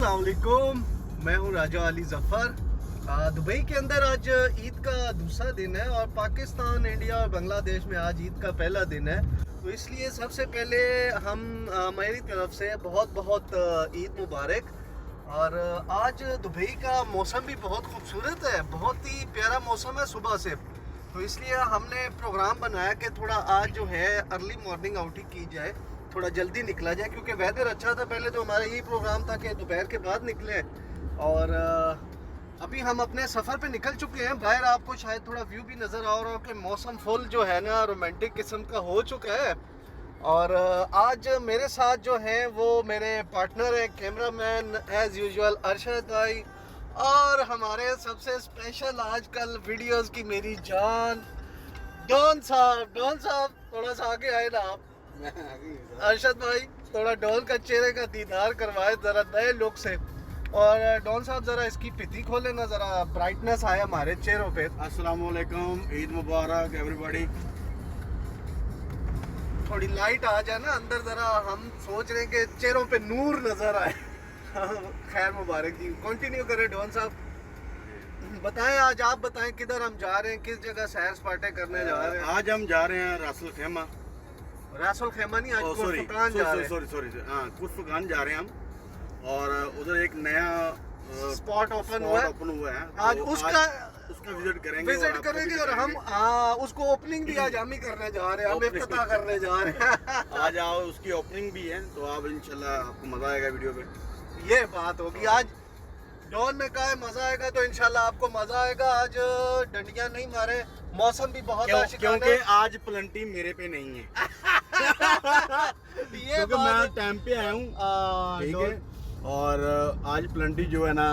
अस्सलामुअलैकुम, मैं हूं राजा अली जफ़र। दुबई के अंदर आज ईद का दूसरा दिन है और पाकिस्तान, इंडिया और बांग्लादेश में आज ईद का पहला दिन है। तो इसलिए सबसे पहले मेरी तरफ से बहुत बहुत ईद मुबारक। और आज दुबई का मौसम भी बहुत खूबसूरत है, बहुत ही प्यारा मौसम है सुबह से। तो इसलिए हमने प्रोग्राम बनाया कि थोड़ा आज जो है अर्ली मॉर्निंग आउटिंग की जाए, थोड़ा जल्दी निकला जाए, क्योंकि वेदर अच्छा था। पहले तो हमारा यही प्रोग्राम था कि दोपहर के बाद निकले और अभी हम अपने सफ़र पे निकल चुके हैं। बाहर आपको शायद थोड़ा व्यू भी नज़र आ रहा हो कि मौसम फुल जो है ना रोमांटिक किस्म का हो चुका है। और आज मेरे साथ जो है वो मेरे पार्टनर है, कैमरामैन एज़ यूजुअल अरशद भाई, और हमारे सबसे स्पेशल आजकल वीडियोस की मेरी जान डॉन साहब। डॉन साहब थोड़ा सा आगे आए ना आप। अरशद भाई थोड़ा डॉन का चेहरे का दीदार करवाए ज़रा नए लुक से। और डॉन साहब ज़रा इसकी पिथी खोले ना, ज़रा ब्राइटनेस आए हमारे चेहरों पे। अस्सलाम वालेकुम, ईद मुबारक एवरीबॉडी। थोड़ी लाइट आ जाए ना अंदर, ज़रा हम सोच रहे हैं कि चेहरों पे नूर नज़र आए। खैर मुबारक जी, कंटिन्यू करें डॉन साहब। बताएं, आज आप बताएं किधर हम जा रहे हैं, किस जगह सैर सपाटे करने जा रहे हैं। आज हम जा रहे हैं रासल खेमा। रासल खेमा नहीं, आज कुर्फुकान जा रहे हैं। सॉरी हाँ, कुर्फुकान जा रहे हैं हम। और उधर एक नया स्पॉट ओपन हुआ है आज, उसका विजिट करेंगे और हम उसको ओपनिंग भी आज हम ही करने जा रहे हैं, हम इफ्तिताह करने जा रहे हैं। आज आओ, उसकी ओपनिंग भी है, तो आप इंशाल्लाह आपको मजा आएगा वीडियो पे। ये बात होगी, आज डॉन ने कहा है मजा आएगा, तो इंशाल्लाह आपको मजा आएगा। आज डंडियां नहीं मारे, मौसम भी बहुत क्योंकि आज प्लंटी मेरे पे नहीं है। ये क्योंकि मैं टाइम पे आया हूँ, ठीक है। और आज प्लंटी जो है ना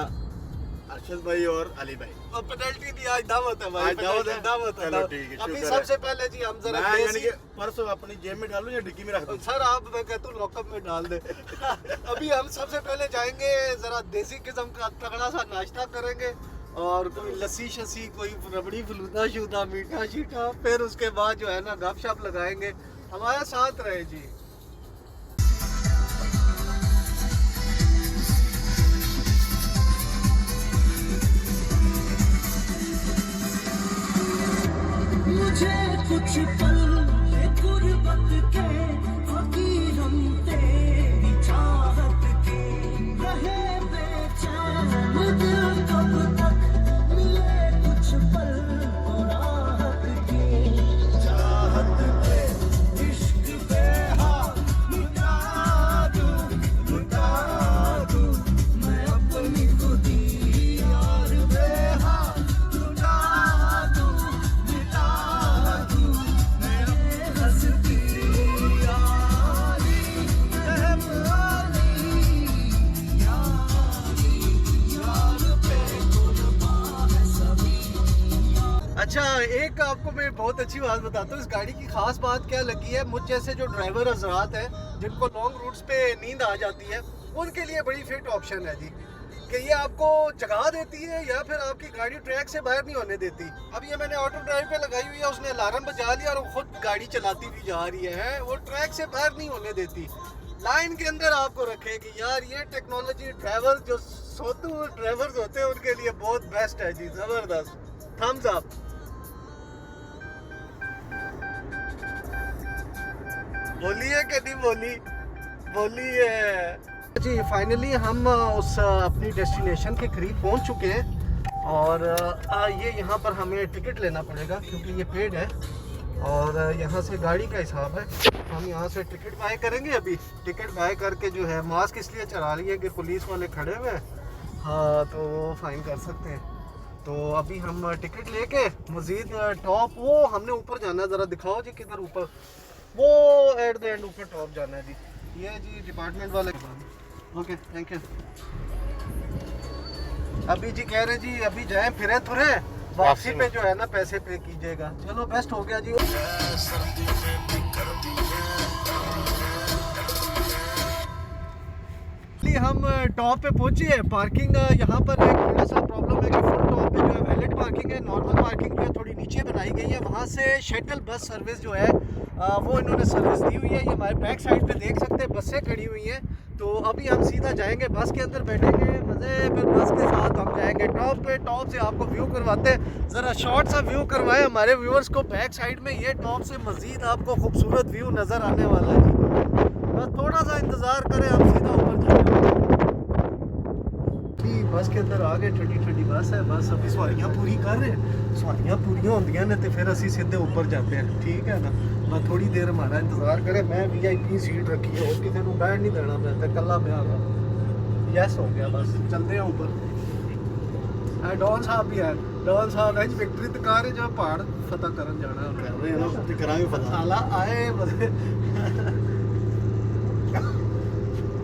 अरशद भाई और अली भाई, और पेनल्टी दी आज दावत है भाई, दावत है। दावत है। चलो ठीक है, अभी सबसे पहले जी हम जरा यानी कि पर्स अपनी जेब में डालूं या डिक्की में रख दूं? सर आप, मैं कहता हूँ लॉकअप में डाल दे। अभी हम सबसे पहले जाएंगे, जरा देसी किस्म का तगड़ा सा नाश्ता करेंगे और कोई लस्सी शस्सी, कोई रबड़ी फलूदा शूदा, मीठा शीठा, फिर उसके बाद जो है ना गपशप लगाएंगे। हमारे साथ रहे जी। मुझे कुछ पल गुर्बत के फकीर हम तेरी चाहत के रहे बेचैन दिल, कब तक मिले कुछ पल राहत के, चाहत के इश्क पे हाथ लुटा दूं मैं अपनी खुदी यार पे हाथ लुटा दूं अच्छा, एक आपको मैं बहुत अच्छी बात बताता हूँ, इस गाड़ी की खास बात क्या लगी है, मुझ जैसे जो ड्राइवर हजरात हैं जिनको लॉन्ग रूट्स पे नींद आ जाती है, उनके लिए बड़ी फिट ऑप्शन है जी, कि ये आपको जगा देती है या फिर आपकी गाड़ी ट्रैक से बाहर नहीं होने देती। अब ये मैंने ऑटो ड्राइव पे लगाई हुई है, उसने अलार्म बजा लिया और वो खुद गाड़ी चलाती हुई जा रही है, वो ट्रैक से बाहर नहीं होने देती, लाइन के अंदर आपको रखेगी। यार ये टेक्नोलॉजी ड्राइवर जो सोतू ड्राइवर्स होते हैं उनके लिए बहुत बेस्ट है जी, जबरदस्त, थम्स अप। बोलिए कि नहीं बोली? बोलिए जी। फाइनली हम उस अपनी डेस्टिनेशन के करीब पहुंच चुके हैं और ये यहाँ पर हमें टिकट लेना पड़ेगा क्योंकि ये पेड है और यहाँ से गाड़ी का हिसाब है। हम यहाँ से टिकट बाय करेंगे। अभी टिकट बाय करके जो है, मास्क इसलिए चढ़ा रही है कि पुलिस वाले खड़े हुए हैं, हाँ, तो वो फाइन कर सकते हैं। तो अभी हम टिकट लेके मज़ीद टॉप, वो हमने ऊपर जाना है, ज़रा दिखाओ जी किधर ऊपर, वो एट द एंड ऊपर टॉप जाना है जी। ये जी डिपार्टमेंट वाले। Okay, thank you. अभी जी कह रहे जी अभी जाएं फिरे थुरे, वापसी पे जो है ना पैसे पे कीजिएगा। चलो बेस्ट हो गया जी। हम टॉप पे पहुंचे हैं। पार्किंग यहाँ पर एक थोड़ा सा प्रॉब्लम है कि फुल टॉप पे जो है वैलिड पार्किंग है, नॉर्मल पार्किंग जो है थोड़ी नीचे बनाई गई है। वहाँ से शटल बस सर्विस जो है वो इन्होंने सर्विस दी हुई है। ये हमारे बैक साइड पे देख सकते हैं बसें खड़ी हुई हैं। तो अभी हम सीधा जाएंगे बस के अंदर, बैठेंगे मज़े, फिर बस के साथ हम जाएंगे टॉप पे। टॉप से आपको व्यू करवाते हैं, ज़रा शॉर्ट सा व्यू करवाएं हमारे व्यूअर्स को। बैक साइड में ये टॉप से मज़ीद आपको खूबसूरत व्यू नज़र आने वाला है जी। बस थोड़ा सा इंतज़ार करें, हम सीधा ऊपर जाएंगे। बस के अंदर आ गए, ठंडी ठंडी बस है। बस अभी सवारियाँ पूरी कर रहे हैं, सवारियाँ पूरियाँ होंदियां ने तो फिर असी सीधे ऊपर जाते हैं, ठीक है ना। बस थोड़ी देर हमारा इंतज़ार करें। मैं VIP सीट रखी है और किसी को बैठ नहीं देना पैंता, कला मैं आ रहा। यस हो गया, बस चलते हैं ऊपर। डॉन साहब भी है, डॉन साहब है विक्ट्री तकार है जो पहाड़ फतह करन जाना है। साला आए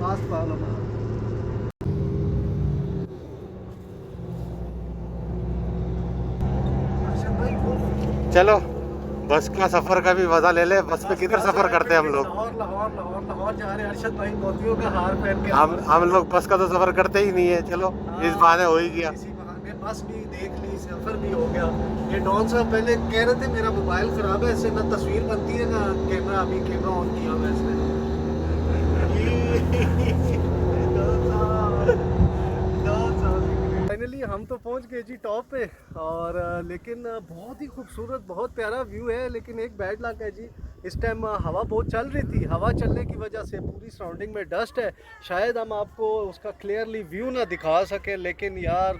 पास पाल हमारा। चलो बस का सफर का भी मजा ले ले। बस पे किधर सफर करते हैं हम लोग? लाहौर जा रहे हैं। अरशद भाई मोतियों का हार पहन के हम लोग बस का तो सफर करते ही नहीं है। चलो इस बहाने हो ही गया। इसी बहाने बस भी देख ली, सफर भी हो गया। ये डॉन साहब पहले कह रहे थे मेरा मोबाइल खराब है, इससे ना तस्वीर बनती है ना कैमरा। अभी कैमरा ऑन किया हुआ है इसने। फाइनली हम तो पहुंच गए जी टॉप पे, और लेकिन बहुत ही खूबसूरत, बहुत प्यारा व्यू है। लेकिन एक बैड लक है जी, इस टाइम हवा बहुत चल रही थी। हवा चलने की वजह से पूरी सराउंडिंग में डस्ट है। शायद हम आपको उसका क्लियरली व्यू ना दिखा सके, लेकिन यार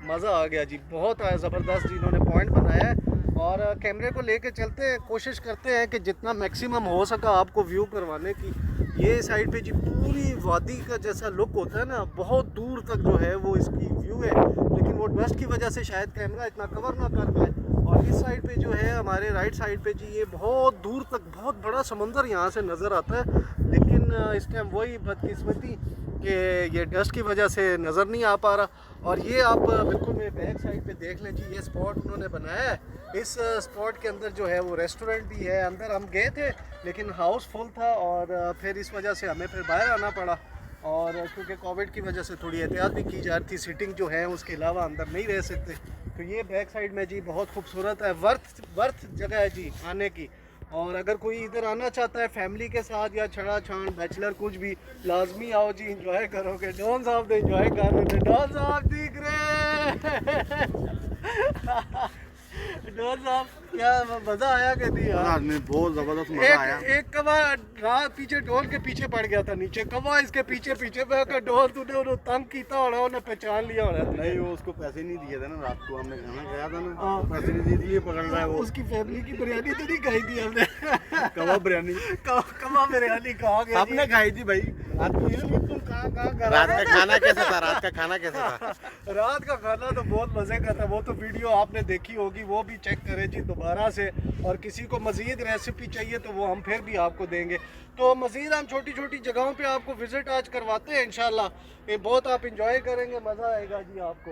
मज़ा आ गया जी, बहुत ज़बरदस्त जी इन्होंने पॉइंट बनाया है। और कैमरे को लेके चलते हैं, कोशिश करते हैं कि जितना मैक्सिमम हो सका आपको व्यू करवाने की। ये साइड पे जी पूरी वादी का जैसा लुक होता है ना, बहुत दूर तक जो है वो इसकी व्यू है। लेकिन वो डस्ट की वजह से शायद कैमरा इतना कवर ना कर पाए। और इस साइड पे जो है हमारे राइट साइड पे जी, ये बहुत दूर तक बहुत बड़ा समंदर यहाँ से नज़र आता है। लेकिन इस टाइम वही बदकिस्मती कि ये डस्ट की वजह से नज़र नहीं आ पा रहा। और ये आप बिल्कुल मेरे बैक साइड पे देख लें जी, ये स्पॉट उन्होंने बनाया है। इस स्पॉट के अंदर जो है वो रेस्टोरेंट भी है। अंदर हम गए थे लेकिन हाउस फुल था, और फिर इस वजह से हमें फिर बाहर आना पड़ा। और क्योंकि कोविड की वजह से थोड़ी एहतियात भी की जा रही थी, सीटिंग जो है उसके अलावा अंदर नहीं रह सकते। तो ये बैक साइड में जी बहुत खूबसूरत है, वर्थ जगह है जी आने की। और अगर कोई इधर आना चाहता है फैमिली के साथ या छड़ा छाण बैचलर कुछ भी, लाजमी आओ जी, इंजॉय करोगे। डॉन साहब तो इंजॉय कर रहे थे, डॉन साहब दिख रहे डॉन साहब क्या मजा आया कि नहीं यार? बहुत जबरदस्त मजा आया। एक कवा रात पीछे डॉन के पीछे पड़ गया था नीचे, कवा इसके पीछे पीछे मैं कहा डॉन तूने उन्हें तंग किया होना, उन्हें पहचान लिया होना। नहीं, वो उसको पैसे नहीं दिए थे ना, रात को हमने खाना खाया था ना, पैसे नहीं दिए पकड़ रहा है वो। उसकी फैमिली की बिरयानी तो नहीं खाई थी हमने। कवा बिरयानी कवा बिरयानी कहा गया आपने खाई थी भाई। रात को तुम कहाँ रात का खाना कैसा था? रात का खाना कैसा था? रात का खाना तो बहुत मज़े का था। वो तो वीडियो आपने देखी होगी, वो भी चेक करें जी दोबारा से। और किसी को मज़ीद रेसिपी चाहिए तो वो हम फिर भी आपको देंगे। तो मज़ीद हम छोटी छोटी जगहों पे आपको विज़िट आज करवाते हैं इंशाल्लाह। ये बहुत आप इंजॉय करेंगे, मज़ा आएगा जी आपको।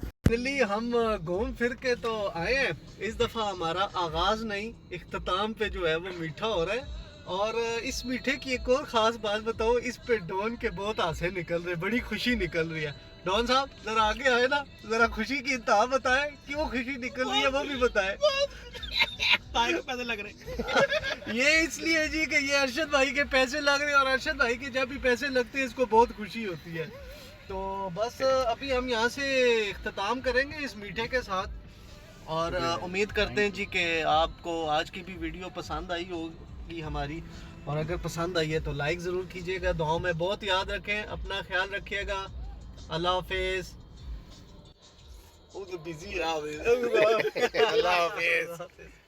फाइनली हम घूम फिर के तो आए हैं। इस दफ़ा हमारा आगाज़ नहीं, इख्तिताम पे जो है वो मीठा हो रहा है। और इस मीठे की एक और ख़ास बात बताओ, इस पे डॉन के बहुत आंसें निकल रहे, बड़ी खुशी निकल रही है। डॉन साहब ज़रा आगे आए ना, ज़रा खुशी की इंतहा बताएं, क्यों खुशी निकल रही है वो भी बताएं। पैसे लग रहे ये इसलिए जी कि ये अरशद भाई के पैसे लग रहे हैं, और अरशद भाई के जब भी पैसे लगते हैं इसको बहुत खुशी होती है। तो बस अभी हम यहाँ से इख्तिताम करेंगे इस मीठे के साथ। और उम्मीद करते हैं जी कि आपको आज की भी वीडियो पसंद आई होगी हमारी। और अगर पसंद आई है तो लाइक ज़रूर कीजिएगा, दुआओं में बहुत याद रखें, अपना ख्याल रखिएगा। अल्लाह हाफिज़। बिजी अल्लाह हाफिज़।